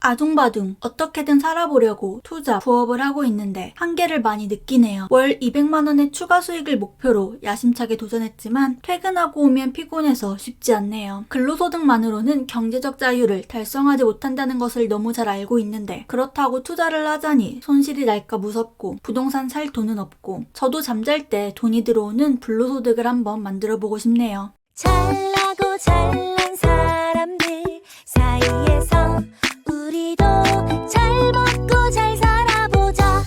아둥바둥 어떻게든 살아보려고 투자, 부업을 하고 있는데 한계를 많이 느끼네요. 월 200만원의 추가 수익을 목표로 야심차게 도전했지만 퇴근하고 오면 피곤해서 쉽지 않네요. 근로소득만으로는 경제적 자유를 달성하지 못한다는 것을 너무 잘 알고 있는데 그렇다고 투자를 하자니 손실이 날까 무섭고 부동산 살 돈은 없고 저도 잠잘 때 돈이 들어오는 불로소득을 한번 만들어보고 싶네요. 잘나고 잘난 사람들 사이에서 우리도 잘 먹고 잘 살아보자.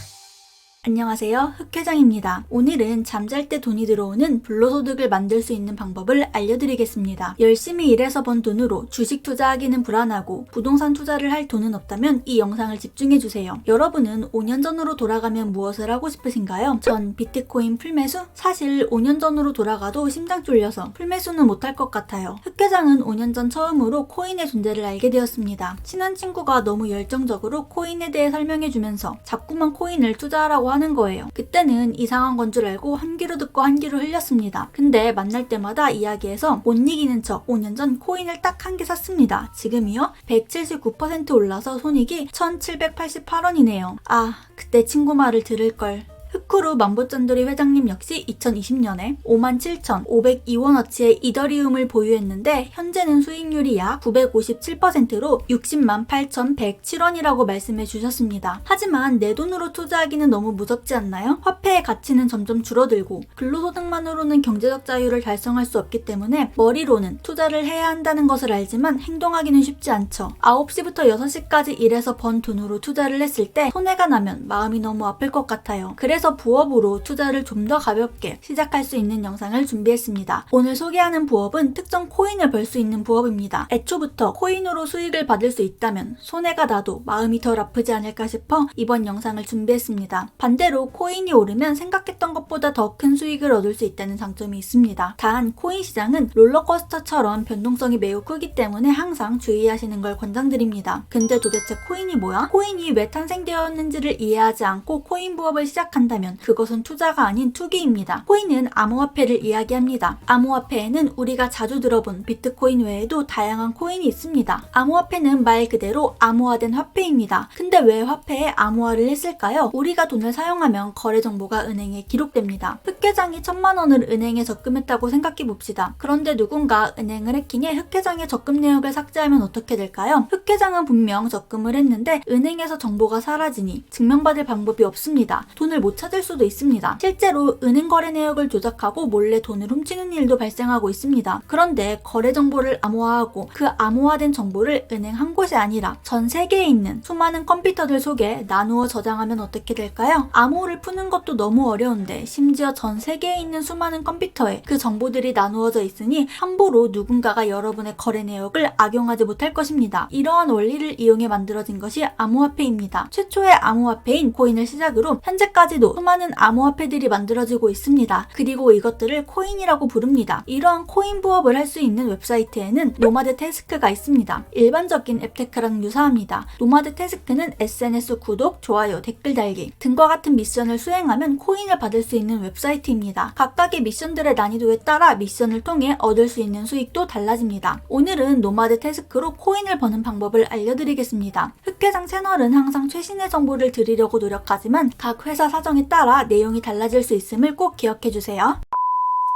안녕하세요, 흑회장입니다. 오늘은 잠잘 때 돈이 들어오는 불로소득을 만들 수 있는 방법을 알려드리겠습니다. 열심히 일해서 번 돈으로 주식 투자하기는 불안하고 부동산 투자를 할 돈은 없다면 이 영상을 집중해주세요. 여러분은 5년 전으로 돌아가면 무엇을 하고 싶으신가요? 전 비트코인 풀매수? 사실 5년 전으로 돌아가도 심장 쫄려서 풀매수는 못할 것 같아요. 흑회장은 5년 전 처음으로 코인의 존재를 알게 되었습니다. 친한 친구가 너무 열정적으로 코인에 대해 설명해주면서 자꾸만 코인을 투자하라고 하는 거예요. 그때는 이상한 건 줄 알고 한 귀로 듣고 한 귀로 흘렸습니다. 근데 만날 때마다 이야기해서 못 이기는 척 5년 전 코인을 딱 한 개 샀습니다. 지금이요? 179% 올라서 손익이 1788원이네요. 아, 그때 친구 말을 들을걸. 흑후루 만보짠돌이 회장님 역시 2020년에 57,502원어치의 이더리움을 보유했는데 현재는 수익률이 약 957%로 608,107원이라고 말씀해 주셨습니다. 하지만 내 돈으로 투자하기는 너무 무섭지 않나요? 화폐의 가치는 점점 줄어들고 근로소득만으로는 경제적 자유를 달성할 수 없기 때문에 머리로는 투자를 해야 한다는 것을 알지만 행동하기는 쉽지 않죠. 9시부터 6시까지 일해서 번 돈으로 투자를 했을 때 손해가 나면 마음이 너무 아플 것 같아요. 그래서 부업으로 투자를 좀 더 가볍게 시작할 수 있는 영상을 준비했습니다. 오늘 소개하는 부업은 특정 코인을 벌 수 있는 부업입니다. 애초부터 코인으로 수익을 받을 수 있다면 손해가 나도 마음이 덜 아프지 않을까 싶어 이번 영상을 준비했습니다. 반대로 코인이 오르면 생각했던 것보다 더 큰 수익을 얻을 수 있다는 장점이 있습니다. 단 코인 시장은 롤러코스터처럼 변동성이 매우 크기 때문에 항상 주의하시는 걸 권장드립니다. 근데 도대체 코인이 뭐야? 코인이 왜 탄생되었는지를 이해하지 않고 코인 부업을 시작한다면 그것은 투자가 아닌 투기입니다. 코인은 암호화폐를 이야기합니다. 암호화폐에는 우리가 자주 들어본 비트코인 외에도 다양한 코인이 있습니다. 암호화폐는 말 그대로 암호화된 화폐입니다. 근데 왜 화폐에 암호화를 했을까요? 우리가 돈을 사용하면 거래 정보가 은행에 기록됩니다. 흑회장이 1000만원을 은행에 적금했다고 생각해봅시다. 그런데 누군가 은행을 해킹해 흑회장의 적금 내역을 삭제하면 어떻게 될까요? 흑회장은 분명 적금을 했는데 은행에서 정보가 사라지니 증명받을 방법이 없습니다. 돈을 못 찾을 수도 있습니다. 실제로 은행 거래 내역을 조작하고 몰래 돈을 훔치는 일도 발생하고 있습니다. 그런데 거래 정보를 암호화하고 그 암호화된 정보를 은행 한 곳이 아니라 전 세계에 있는 수많은 컴퓨터들 속에 나누어 저장하면 어떻게 될까요? 암호를 푸는 것도 너무 어려운데 심지어 전 세계에 있는 수많은 컴퓨터에 그 정보들이 나누어져 있으니 함부로 누군가가 여러분의 거래 내역을 악용하지 못할 것입니다. 이러한 원리를 이용해 만들어진 것이 암호화폐입니다. 최초의 암호화폐인 코인을 시작으로 현재까지도 수많은 암호화폐들이 만들어지고 있습니다. 그리고 이것들을 코인이라고 부릅니다. 이러한 코인 부업을 할 수 있는 웹사이트에는 노마드 태스크가 있습니다. 일반적인 앱테크랑 유사합니다. 노마드 태스크는 SNS 구독, 좋아요, 댓글 달기 등과 같은 미션을 수행하면 코인을 받을 수 있는 웹사이트입니다. 각각의 미션들의 난이도에 따라 미션을 통해 얻을 수 있는 수익도 달라집니다. 오늘은 노마드 태스크로 코인을 버는 방법을 알려드리겠습니다. 흑회장 채널은 항상 최신의 정보를 드리려고 노력하지만 각 회사 사정에 따라 내용이 달라질 수 있음을 꼭 기억해주세요.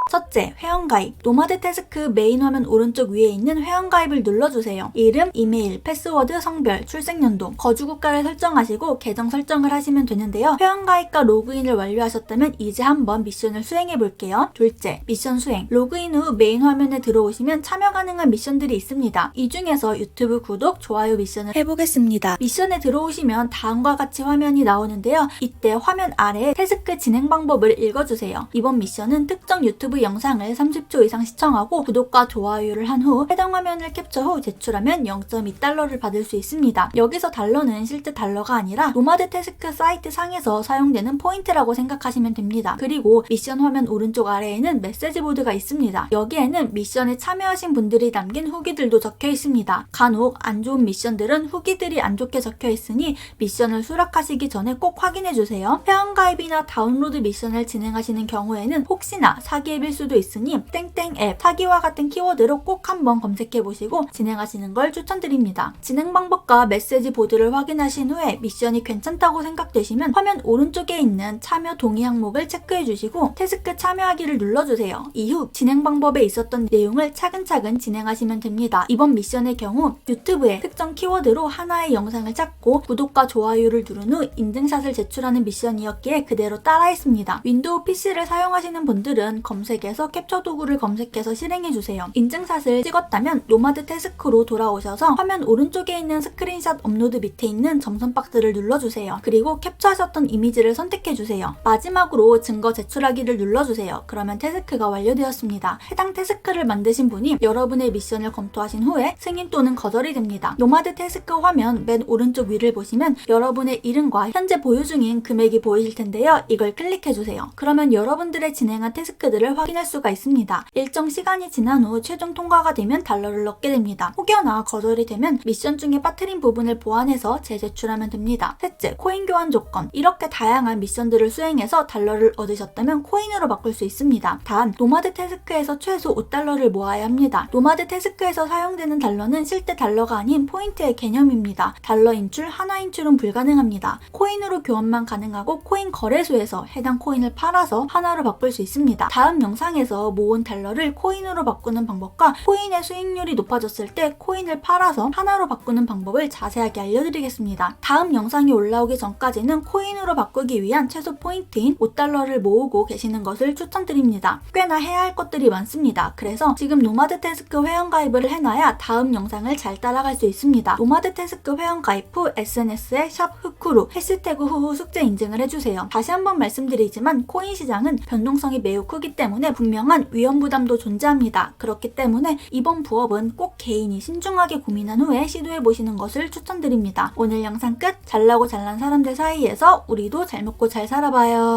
첫째, 회원가입. 노마드 태스크 메인 화면 오른쪽 위에 있는 회원가입을 눌러주세요. 이름, 이메일, 패스워드, 성별, 출생연도, 거주국가를 설정하시고 계정 설정을 하시면 되는데요. 회원가입과 로그인을 완료하셨다면 이제 한번 미션을 수행해볼게요. 둘째, 미션 수행. 로그인 후 메인 화면에 들어오시면 참여 가능한 미션들이 있습니다. 이 중에서 유튜브 구독, 좋아요 미션을 해보겠습니다. 미션에 들어오시면 다음과 같이 화면이 나오는데요. 이때 화면 아래에 태스크 진행 방법을 읽어주세요. 이번 미션은 특정 유튜브 영상을 30초 이상 시청하고 구독과 좋아요를 한 후 해당 화면을 캡처 후 제출하면 0.2달러를 받을 수 있습니다. 여기서 달러는 실제 달러가 아니라 노마드 태스크 사이트 상에서 사용되는 포인트라고 생각하시면 됩니다. 그리고 미션 화면 오른쪽 아래에는 메시지 보드가 있습니다. 여기에는 미션에 참여하신 분들이 남긴 후기들도 적혀 있습니다. 간혹 안 좋은 미션들은 후기들이 안 좋게 적혀 있으니 미션을 수락하시기 전에 꼭 확인해 주세요. 회원가입이나 다운로드 미션을 진행하시는 경우에는 혹시나 사기앱이 방법일 수도 있으니 땡땡 앱, 사기와 같은 키워드로 꼭 한번 검색해보시고 진행하시는 걸 추천드립니다. 진행 방법과 메시지 보드를 확인하신 후에 미션이 괜찮다고 생각되시면 화면 오른쪽에 있는 참여 동의 항목을 체크해주시고 태스크 참여하기를 눌러주세요. 이후 진행 방법에 있었던 내용을 차근차근 진행하시면 됩니다. 이번 미션의 경우 유튜브에 특정 키워드로 하나의 영상을 찾고 구독과 좋아요를 누른 후 인증샷을 제출하는 미션이었기에 그대로 따라했습니다. 윈도우 PC를 사용하시는 분들은 검색에서 캡처 도구를 검색해서 실행해주세요. 인증샷을 찍었다면 노마드 태스크로 돌아오셔서 화면 오른쪽에 있는 스크린샷 업로드 밑에 있는 점선 박스를 눌러주세요. 그리고 캡처하셨던 이미지를 선택해주세요. 마지막으로 증거 제출하기를 눌러주세요. 그러면 태스크가 완료되었습니다. 해당 태스크를 만드신 분이 여러분의 미션을 검토하신 후에 승인 또는 거절이 됩니다. 노마드 태스크 화면 맨 오른쪽 위를 보시면 여러분의 이름과 현재 보유 중인 금액이 보이실 텐데요. 이걸 클릭해주세요. 그러면 여러분들의 진행한 태스크들을 확인할 수가 있습니다. 일정 시간이 지난 후 최종 통과가 되면 달러를 얻게 됩니다. 혹여나 거절이 되면 미션 중에 빠뜨린 부분을 보완해서 재제출하면 됩니다. 셋째, 코인 교환 조건. 이렇게 다양한 미션들을 수행해서 달러를 얻으셨다면 코인으로 바꿀 수 있습니다. 단, 노마드 태스크에서 최소 5달러를 모아야 합니다. 노마드 태스크에서 사용되는 달러는 실제 달러가 아닌 포인트의 개념입니다. 달러 인출, 하나 인출은 불가능합니다. 코인으로 교환만 가능하고 코인 거래소에서 해당 코인을 팔아서 하나로 바꿀 수 있습니다. 다음 영상에서 모은 달러를 코인으로 바꾸는 방법과 코인의 수익률이 높아졌을 때 코인을 팔아서 하나로 바꾸는 방법을 자세하게 알려드리겠습니다. 다음 영상이 올라오기 전까지는 코인으로 바꾸기 위한 최소 포인트인 5달러를 모으고 계시는 것을 추천드립니다. 꽤나 해야 할 것들이 많습니다. 그래서 지금 노마드 태스크 회원가입을 해놔야 다음 영상을 잘 따라갈 수 있습니다. 노마드 태스크 회원가입 후 SNS에 샵 후쿠루 해시태그 후후 숙제 인증을 해주세요. 다시 한번 말씀드리지만 코인 시장은 변동성이 매우 크기 때문에 분명한 위험 부담도 존재합니다. 그렇기 때문에 이번 부업은 꼭 개인이 신중하게 고민한 후에 시도해보시는 것을 추천드립니다. 오늘 영상 끝! 잘나고 잘난 사람들 사이에서 우리도 잘 먹고 잘 살아봐요.